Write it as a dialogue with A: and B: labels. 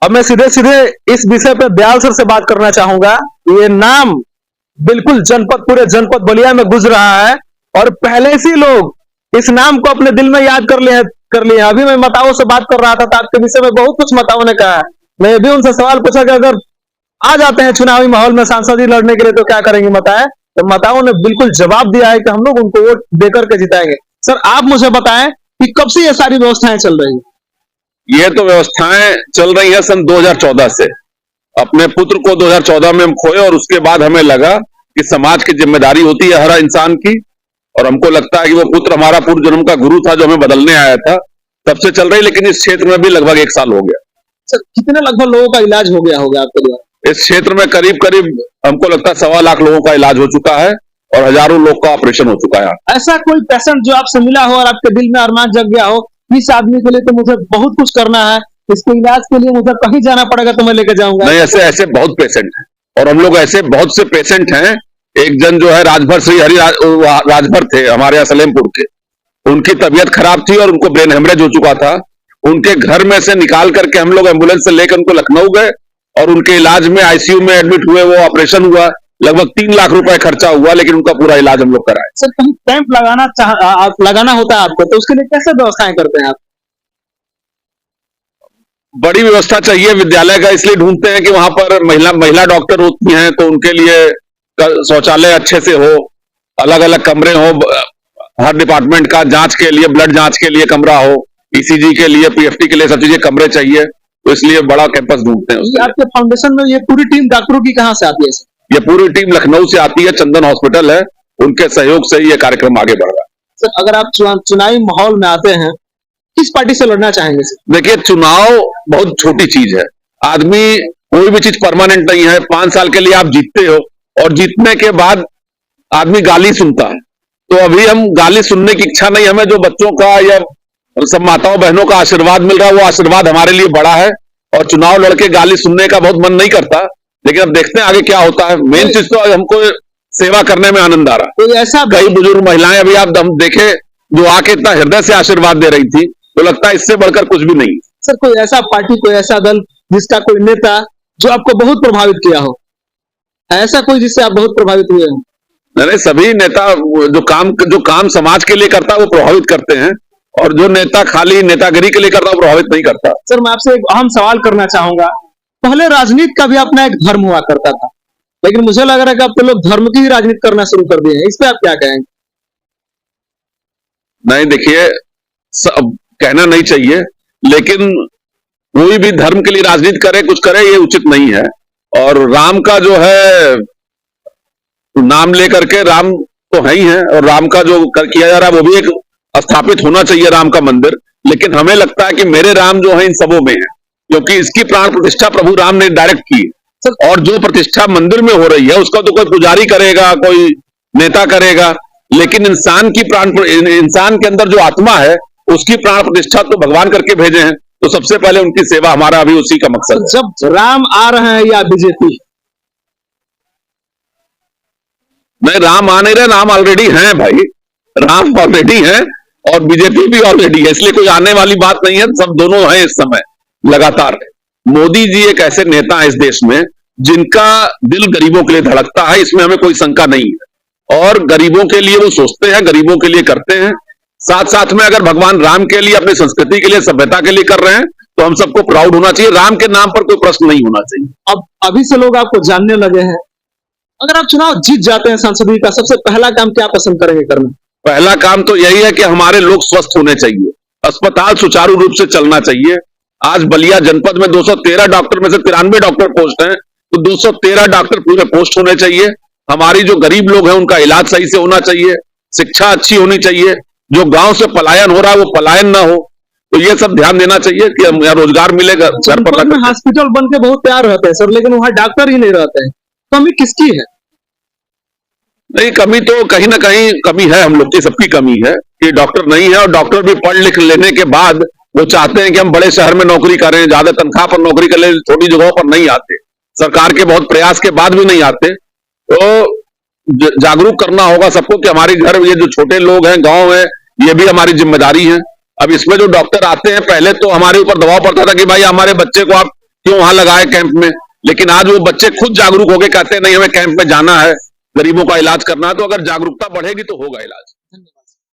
A: अब मैं सीधे सीधे इस विषय पे दयाल सर से बात करना चाहूंगा। ये नाम बिल्कुल पूरे जनपद बलिया में गुज रहा है और पहले से लोग इस नाम को अपने दिल में याद कर लिए। अभी मैं मताओं से बात कर रहा था तो आपके विषय में बहुत कुछ मताओं ने कहा। मैं भी उनसे सवाल पूछा कि अगर आ जाते हैं चुनावी माहौल में सांसद ही लड़ने के लिए तो क्या करेंगे मताएं, तो मताओं ने बिल्कुल जवाब दिया है कि हम लोग उनको वोट देकर के जिताएंगे। सर आप मुझे बताएं कि कब से ये सारी व्यवस्थाएं चल रही है?
B: ये तो व्यवस्थाएं चल रही है सन 2014 से। अपने पुत्र को 2014 में हम खोए और उसके बाद हमें लगा कि समाज की जिम्मेदारी होती है हर इंसान की, और हमको लगता है कि वो पुत्र हमारा पूर्व जन्म का गुरु था जो हमें बदलने आया था। तब से चल रही, लेकिन इस क्षेत्र में भी लगभग 1 साल हो गया।
A: सर कितने लगभग लोगों का इलाज हो गया होगा आपके द्वारा?
B: इस क्षेत्र में करीब करीब हमको लगता है 1.25 लाख लोगों का इलाज हो चुका है और हजारों लोग का ऑपरेशन हो चुका है।
A: ऐसा कोई पेशेंट जो आपसे मिला हो और आपके दिल में अरमान जग गया हो, इस आदमी के लिए तो मुझे बहुत कुछ करना है, इसके इलाज के लिए मुझे कहीं जाना पड़ेगा तो मैं लेके जाऊंगा?
B: नहीं, ऐसे बहुत पेशेंट हैं और हम लोग ऐसे बहुत से पेशेंट हैं। एक जन जो है राजभर श्री हरि राजभर थे हमारे यहाँ सलेमपुर के, उनकी तबीयत खराब थी और उनको ब्रेन हेमरेज हो चुका था। उनके घर में से निकाल करके हम लोग एम्बुलेंस से लेकर उनको लखनऊ गए और उनके इलाज में आईसीयू में एडमिट हुए। वो ऑपरेशन हुआ, लगभग 3 लाख रुपए खर्चा हुआ, लेकिन उनका पूरा इलाज हम लोग कराए।
A: सर कहीं कैंप लगाना होता है आपको, तो उसके लिए कैसे व्यवस्थाएं करते हैं आप?
B: बड़ी व्यवस्था चाहिए विद्यालय का, इसलिए ढूंढते हैं कि वहां पर महिला डॉक्टर होती हैं तो उनके लिए शौचालय अच्छे से हो, अलग अलग कमरे हो, हर डिपार्टमेंट का जांच के लिए, ब्लड जांच के लिए कमरा हो, ईसीजी के लिए, पीएफटी के लिए, सब चीजें कमरे चाहिए, तो इसलिए बड़ा कैंपस ढूंढते हैं।
A: आपके फाउंडेशन में ये पूरी टीम डॉक्टरों की कहां से आती है?
B: ये पूरी टीम लखनऊ से आती है, चंदन हॉस्पिटल है, उनके सहयोग से ये कार्यक्रम आगे बढ़ रहा है।
A: सर अगर आप चुनावी माहौल में आते हैं, किस पार्टी से लड़ना चाहेंगे सर?
B: देखिए, चुनाव बहुत छोटी चीज है। आदमी कोई भी चीज परमानेंट नहीं है। 5 साल के लिए आप जीतते हो और जीतने के बाद आदमी गाली सुनता है, तो अभी हम गाली सुनने की इच्छा नहीं, हमें जो बच्चों का या सब माताओं बहनों का आशीर्वाद मिल रहा है वो आशीर्वाद हमारे लिए बड़ा है। और चुनाव लड़के गाली सुनने का बहुत मन नहीं करता, लेकिन अब देखते हैं आगे क्या होता है। मेन चीज तो हमको सेवा करने में आनंद आ रहा है।
A: कोई ऐसा
B: कई बुजुर्ग महिलाएं अभी आप देखे जो आके इतना हृदय से आशीर्वाद दे रही थी, तो लगता है इससे बढ़कर कुछ भी नहीं।
A: सर कोई ऐसा पार्टी, कोई ऐसा दल जिसका कोई नेता जो आपको बहुत प्रभावित किया हो, ऐसा कोई जिससे आप बहुत प्रभावित हुए हो?
B: नहीं, सभी नेता जो काम समाज के लिए करता है वो प्रभावित करते हैं, और जो नेता खाली नेतागिरी के लिए करता है वो प्रभावित नहीं करता।
A: सर मैं आपसे एक अहम सवाल करना चाहूंगा। पहले राजनीति का भी अपना एक धर्म हुआ करता था, लेकिन मुझे लग रहा है कि अब तो लोग धर्म की ही राजनीति करना शुरू कर दिए हैं। इस पे आप क्या कहेंगे?
B: नहीं, देखिए, कहना नहीं चाहिए, लेकिन कोई भी धर्म के लिए राजनीति करे, कुछ करे, ये उचित नहीं है। और राम का जो है नाम लेकर के, राम तो है ही है, और राम का जो किया जा रहा है वो भी एक स्थापित होना चाहिए राम का मंदिर। लेकिन हमें लगता है कि मेरे राम जो है इन सबों में है, क्योंकि इसकी प्राण प्रतिष्ठा प्रभु राम ने डायरेक्ट की। और जो प्रतिष्ठा मंदिर में हो रही है उसका तो कोई पुजारी करेगा, कोई नेता करेगा, लेकिन इंसान के अंदर जो आत्मा है उसकी प्राण प्रतिष्ठा तो भगवान करके भेजे हैं, तो सबसे पहले उनकी सेवा हमारा अभी उसी का मकसद है।
A: जब राम आ रहे हैं या बीजेपी?
B: नहीं, राम आ नहीं रहे, राम ऑलरेडी हैं भाई, राम ऑलरेडी हैं और बीजेपी भी ऑलरेडी है, इसलिए कोई आने वाली बात नहीं है। सब दोनों हैं इस समय लगातार। मोदी जी एक ऐसे नेता है इस देश में जिनका दिल गरीबों के लिए धड़कता है, इसमें हमें कोई शंका नहीं है, और गरीबों के लिए वो सोचते हैं, गरीबों के लिए करते हैं। साथ साथ में अगर भगवान राम के लिए, अपनी संस्कृति के लिए, सभ्यता के लिए कर रहे हैं तो हम सबको प्राउड होना चाहिए। राम के नाम पर कोई प्रश्न नहीं होना चाहिए।
A: अब अभी से लोग आपको जानने लगे हैं। अगर आप चुनाव जीत जाते हैं सांसदीय का, सबसे पहला काम क्या पसंद करेंगे करना?
B: पहला काम तो यही है कि हमारे लोग स्वस्थ होने चाहिए, अस्पताल सुचारू रूप से चलना चाहिए। आज बलिया जनपद में 213 डॉक्टर में से 93 डॉक्टर पोस्ट हैं, तो 213 डॉक्टर पूरे पोस्ट होने चाहिए। हमारी जो गरीब लोग हैं उनका इलाज सही से होना चाहिए, शिक्षा अच्छी होनी चाहिए, जो गांव से पलायन हो रहा है वो पलायन ना हो, तो ये सब ध्यान देना चाहिए कि रोजगार मिलेगा। घर पर
A: हॉस्पिटल बन के बहुत तैयार रहते हैं सर, लेकिन वहां डॉक्टर ही नहीं रहते हैं, कमी किसकी है?
B: नहीं, कमी तो कहीं ना कहीं कमी है, हम लोग की सबकी कमी है कि डॉक्टर नहीं है, और डॉक्टर भी पढ़ लिख लेने के बाद वो चाहते हैं कि हम बड़े शहर में नौकरी करें, ज्यादा तनख्वाह पर नौकरी कर ले, छोटी जगहों पर नहीं आते, सरकार के बहुत प्रयास के बाद भी नहीं आते। तो जागरूक करना होगा सबको कि हमारे घर ये जो छोटे लोग हैं, गांव है, ये भी हमारी जिम्मेदारी है। अब इसमें जो डॉक्टर आते हैं, पहले तो हमारे ऊपर दबाव पड़ता था कि भाई हमारे बच्चे को आप क्यों वहां लगाए कैंप में। लेकिन आज वो बच्चे खुद जागरूक होकर कहते हैं नहीं हमें कैंप में जाना है, गरीबों का इलाज करना है। तो अगर जागरूकता बढ़ेगी तो होगा इलाज।